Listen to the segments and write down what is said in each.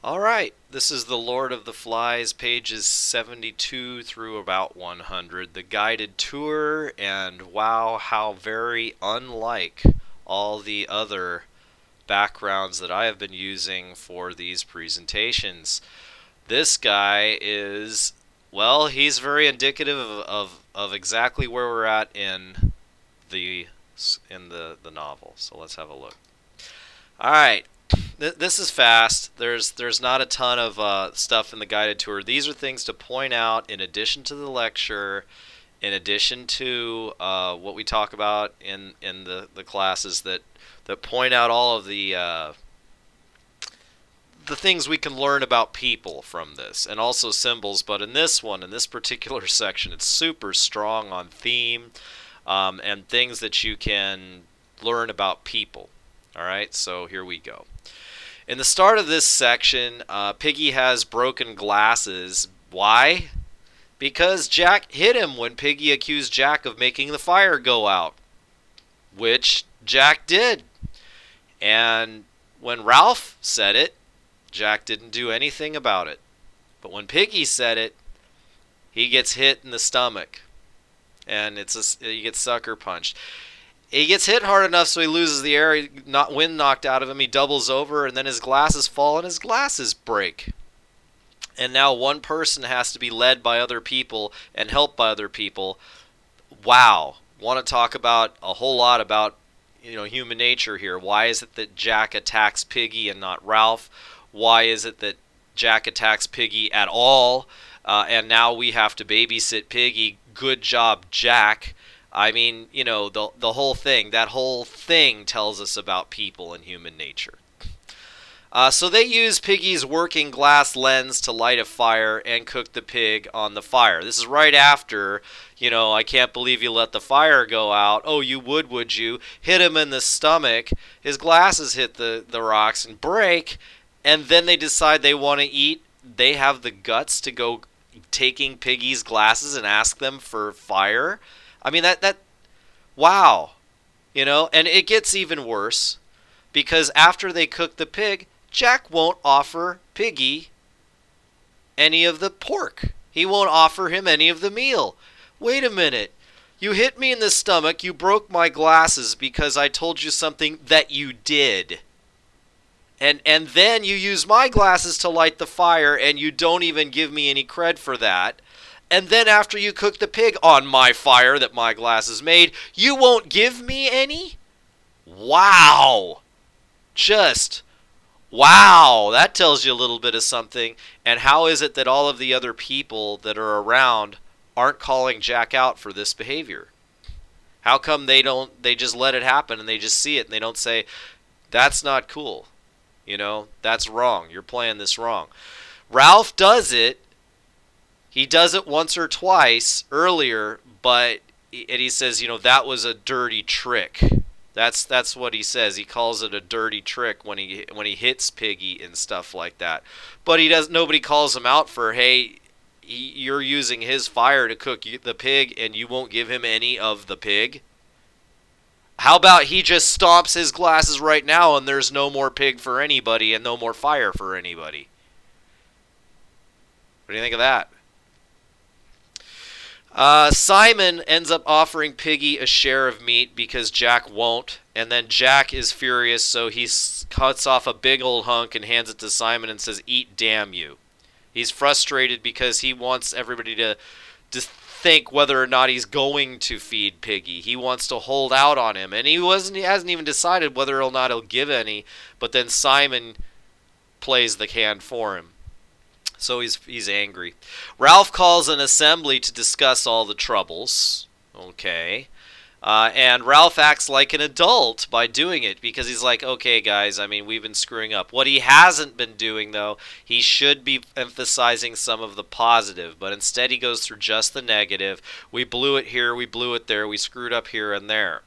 All right, this is The Lord of the Flies, pages 72 through about 100, the guided tour, and wow, how very unlike all the other backgrounds that I have been using for these presentations. This guy is, well, he's very indicative of exactly where we're at the the novel. So let's have a look. All right, this is fast. There's not a ton of stuff in the guided tour. These are things to point out in addition to the lecture, in addition to what we talk about in the classes that point out all of the things we can learn about people from this, and also symbols. But in this one, in this particular section, it's super strong on theme and things that you can learn about people. All right, so here we go. In the start of this section, Piggy has broken glasses. Why? Because Jack hit him when Piggy accused Jack of making the fire go out, which Jack did. And when Ralph said it, Jack didn't do anything about it. But when Piggy said it, he gets hit in the stomach, and he gets sucker punched. He gets hit hard enough so he loses the air, wind knocked out of him. He doubles over, and then his glasses fall and his glasses break. And now one person has to be led by other people and helped by other people. Wow. Want to talk about a whole lot about human nature here. Why is it that Jack attacks Piggy and not Ralph? Why is it that Jack attacks Piggy at all? And now we have to babysit Piggy. Good job, Jack. I mean, the whole thing, that whole thing tells us about people and human nature. So they use Piggy's working glass lens to light a fire and cook the pig on the fire. This is right after, I can't believe you let the fire go out. Oh, you would you? Hit him in the stomach. His glasses hit the rocks and break. And then they decide they want to eat. They have the guts to go taking Piggy's glasses and ask them for fire. I mean, wow. And it gets even worse because after they cook the pig, Jack won't offer Piggy any of the pork. He won't offer him any of the meal. Wait a minute. You hit me in the stomach. You broke my glasses because I told you something that you did. And then you use my glasses to light the fire, and you don't even give me any cred for that. And then after you cook the pig on my fire that my glasses made, you won't give me any? Wow. Just, wow. That tells you a little bit of something. And how is it that all of the other people that are around aren't calling Jack out for this behavior? How come they just let it happen and they just see it and they don't say, that's not cool. That's wrong. You're playing this wrong. Ralph does it. He does it once or twice earlier, and he says, that was a dirty trick. That's what he says. He calls it a dirty trick when he hits Piggy and stuff like that. But nobody calls him out for, hey, you're using his fire to cook the pig and you won't give him any of the pig. How about he just stomps his glasses right now and there's no more pig for anybody and no more fire for anybody? What do you think of that? Simon ends up offering Piggy a share of meat because Jack won't, and then Jack is furious, so he cuts off a big old hunk and hands it to Simon and says, "Eat, damn you." He's frustrated because he wants everybody to think whether or not he's going to feed Piggy. He wants to hold out on him, and he hasn't even decided whether or not he'll give any, but then Simon plays the hand for him. So he's angry. Ralph calls an assembly to discuss all the troubles. Okay. And Ralph acts like an adult by doing it because he's like, okay, guys, I mean, we've been screwing up. What he hasn't been doing, though, he should be emphasizing some of the positive, but instead he goes through just the negative. We blew it here, we blew it there, we screwed up here and there.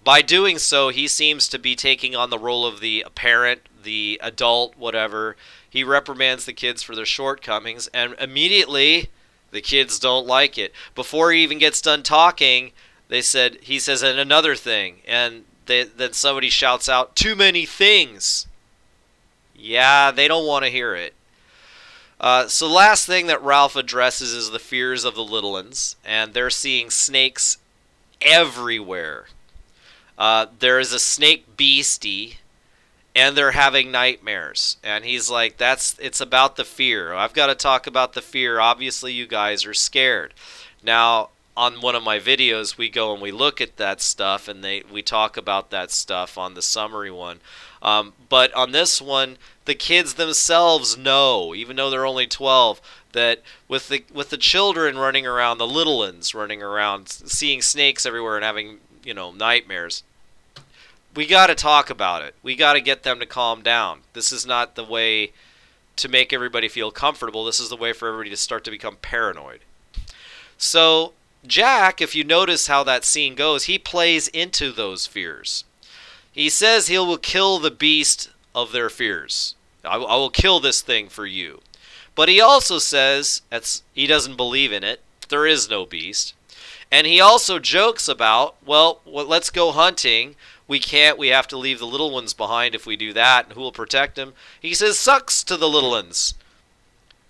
By doing so, he seems to be taking on the role of the parent, the adult, whatever. He reprimands the kids for their shortcomings, and immediately the kids don't like it. Before he even gets done talking, he says, and another thing, and then somebody shouts out, "Too many things." Yeah, they don't want to hear it. So last thing that Ralph addresses is the fears of the little ones, and they're seeing snakes everywhere. There is a snake beastie, and they're having nightmares. And he's like, it's about the fear. I've got to talk about the fear. Obviously, you guys are scared. Now, on one of my videos, we go and we look at that stuff, and we talk about that stuff on the summary one. But on this one, the kids themselves know, even though they're only 12, that with the children running around, the little ones running around, seeing snakes everywhere and having nightmares, we got to talk about it. We got to get them to calm down. This is not the way to make everybody feel comfortable. This is the way for everybody to start to become paranoid. So Jack, if you notice how that scene goes, he plays into those fears. He says he will kill the beast of their fears. I will kill this thing for you. But he also says he doesn't believe in it. There is no beast. And he also jokes about, well, let's go hunting. We can't. We have to leave the little ones behind if we do that. And who will protect them? He says, sucks to the little ones.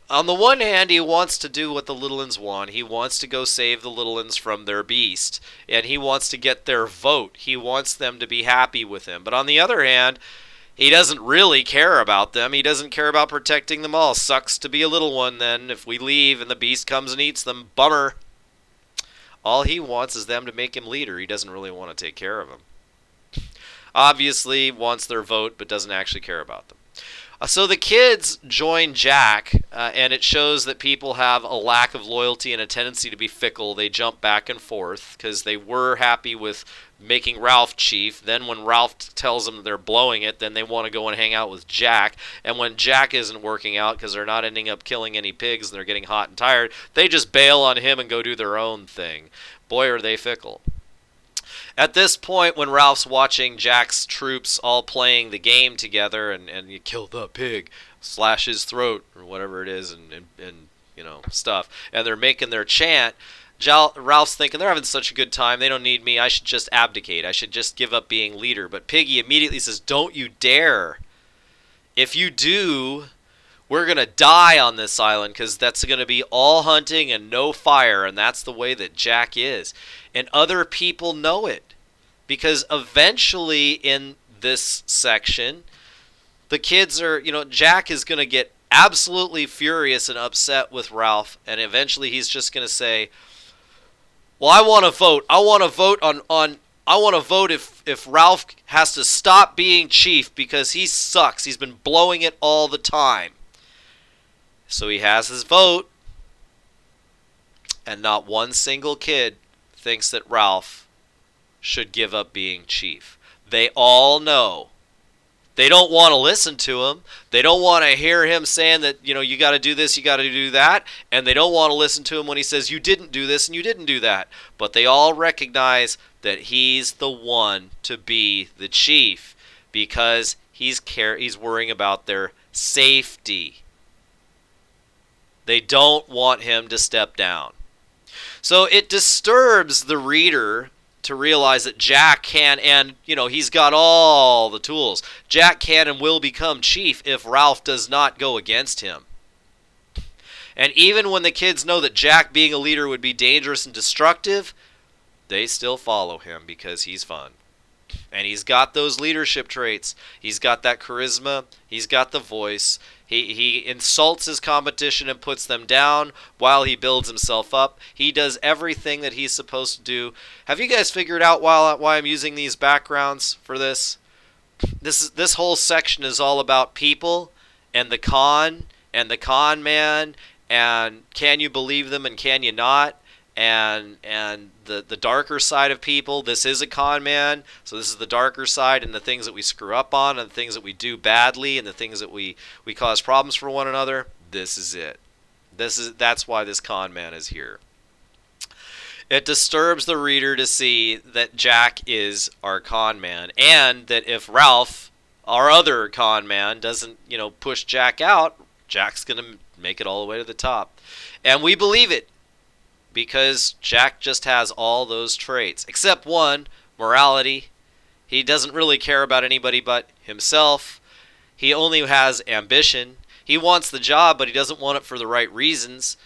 On the one hand, he wants to do what the little ones want. He wants to go save the little ones from their beast. And he wants to get their vote. He wants them to be happy with him. But on the other hand, he doesn't really care about them. He doesn't care about protecting them all. Sucks to be a little one then. If we leave and the beast comes and eats them, bummer. All he wants is them to make him leader. He doesn't really want to take care of them. Obviously wants their vote, but doesn't actually care about them. So the kids join Jack, and it shows that people have a lack of loyalty and a tendency to be fickle. They jump back and forth because they were happy with making Ralph chief. Then when Ralph tells them they're blowing it, then they want to go and hang out with Jack. And when Jack isn't working out because they're not ending up killing any pigs and they're getting hot and tired, they just bail on him and go do their own thing. Boy, are they fickle. At this point, when Ralph's watching Jack's troops all playing the game together, and you kill the pig, slash his throat, or whatever it is, and stuff, and they're making their chant, Ralph's thinking, they're having such a good time, they don't need me, I should just abdicate, I should just give up being leader. But Piggy immediately says, don't you dare. If you do, we're going to die on this island, because that's going to be all hunting and no fire, and that's the way that Jack is. And other people know it, because eventually in this section, the kids are, Jack is going to get absolutely furious and upset with Ralph, and eventually he's just going to say, well, I want to vote. I want to vote I want to vote if Ralph has to stop being chief because he sucks. He's been blowing it all the time. So he has his vote, and not one single kid thinks that Ralph should give up being chief. They all know. They don't want to listen to him. They don't want to hear him saying that, you got to do this, you got to do that. And they don't want to listen to him when he says, you didn't do this and you didn't do that. But they all recognize that he's the one to be the chief because he's worrying about their safety. They don't want him to step down. So it disturbs the reader to realize that Jack can, and he's got all the tools. Jack can and will become chief if Ralph does not go against him. And even when the kids know that Jack being a leader would be dangerous and destructive, they still follow him because he's fun. And he's got those leadership traits. He's got that charisma. He's got the voice. He insults his competition and puts them down while he builds himself up. He does everything that he's supposed to do. Have you guys figured out why I'm using these backgrounds for this? This whole section is all about people and the con man and can you believe them and can you not? And the darker side of people. This is a con man, so this is the darker side, and the things that we screw up on, and the things that we do badly, and the things that we cause problems for one another. This is it. That's why this con man is here. It disturbs the reader to see that Jack is our con man, and that if Ralph, our other con man, doesn't push Jack out, Jack's gonna make it all the way to the top, and we believe it. Because Jack just has all those traits. Except one, morality. He doesn't really care about anybody but himself. He only has ambition. He wants the job, but he doesn't want it for the right reasons.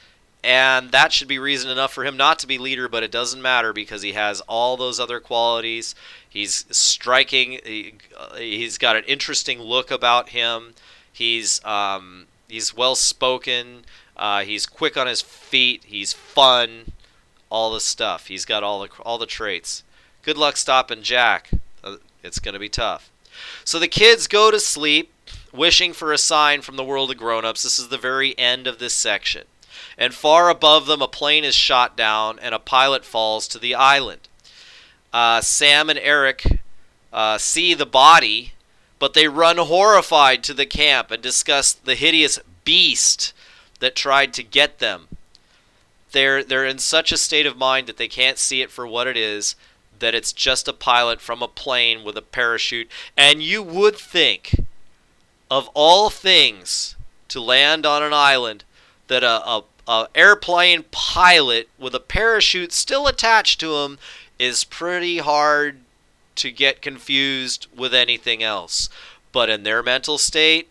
And that should be reason enough for him not to be leader, but it doesn't matter because he has all those other qualities. He's striking. He's got an interesting look about him. He's well spoken. He's quick on his feet. He's fun. All the stuff. He's got all the traits. Good luck stopping Jack. It's going to be tough. So the kids go to sleep, wishing for a sign from the world of grown-ups. This is the very end of this section. And far above them, a plane is shot down, and a pilot falls to the island. Sam and Eric see the body, but they run horrified to the camp and discuss the hideous beast that tried to get them. They're in such a state of mind that they can't see it for what it is, that it's just a pilot from a plane with a parachute. And you would think, of all things, to land on an island, that a airplane pilot with a parachute still attached to him is pretty hard to get confused with anything else. But in their mental state,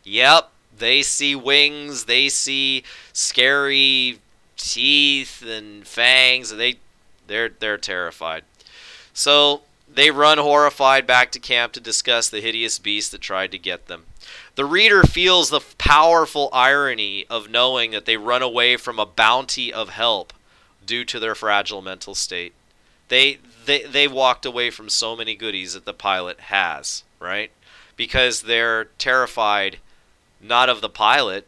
yep, they see wings, they see scary teeth and fangs, and they're terrified. So they run horrified back to camp to discuss the hideous beast that tried to get them. The reader feels the powerful irony of knowing that they run away from a bounty of help due to their fragile mental state. They walked away from so many goodies that the pilot has, right? Because they're terrified not of the pilot,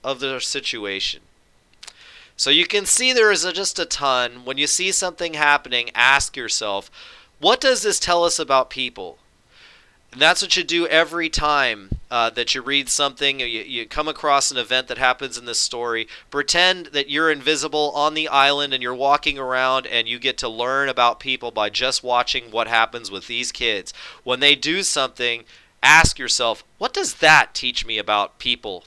of their situation. So you can see there is just a ton. When you see something happening, ask yourself, what does this tell us about people? And that's what you do every time that you read something, you come across an event that happens in this story. Pretend that you're invisible on the island and you're walking around and you get to learn about people by just watching what happens with these kids. When they do something, ask yourself, what does that teach me about people?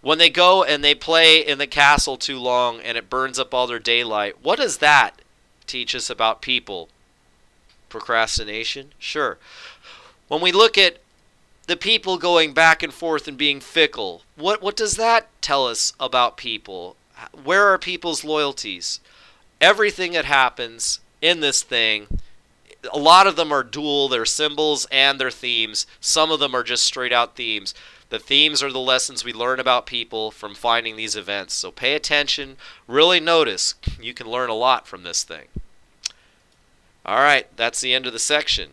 When they go and they play in the castle too long and it burns up all their daylight, what does that teach us about people? Procrastination? Sure. When we look at the people going back and forth and being fickle, what does that tell us about people? Where are people's loyalties? Everything that happens in this thing, a lot of them are dual, they're symbols and they're themes. Some of them are just straight out themes. The themes are the lessons we learn about people from finding these events. So pay attention, really notice. You can learn a lot from this thing. All right, that's the end of the section.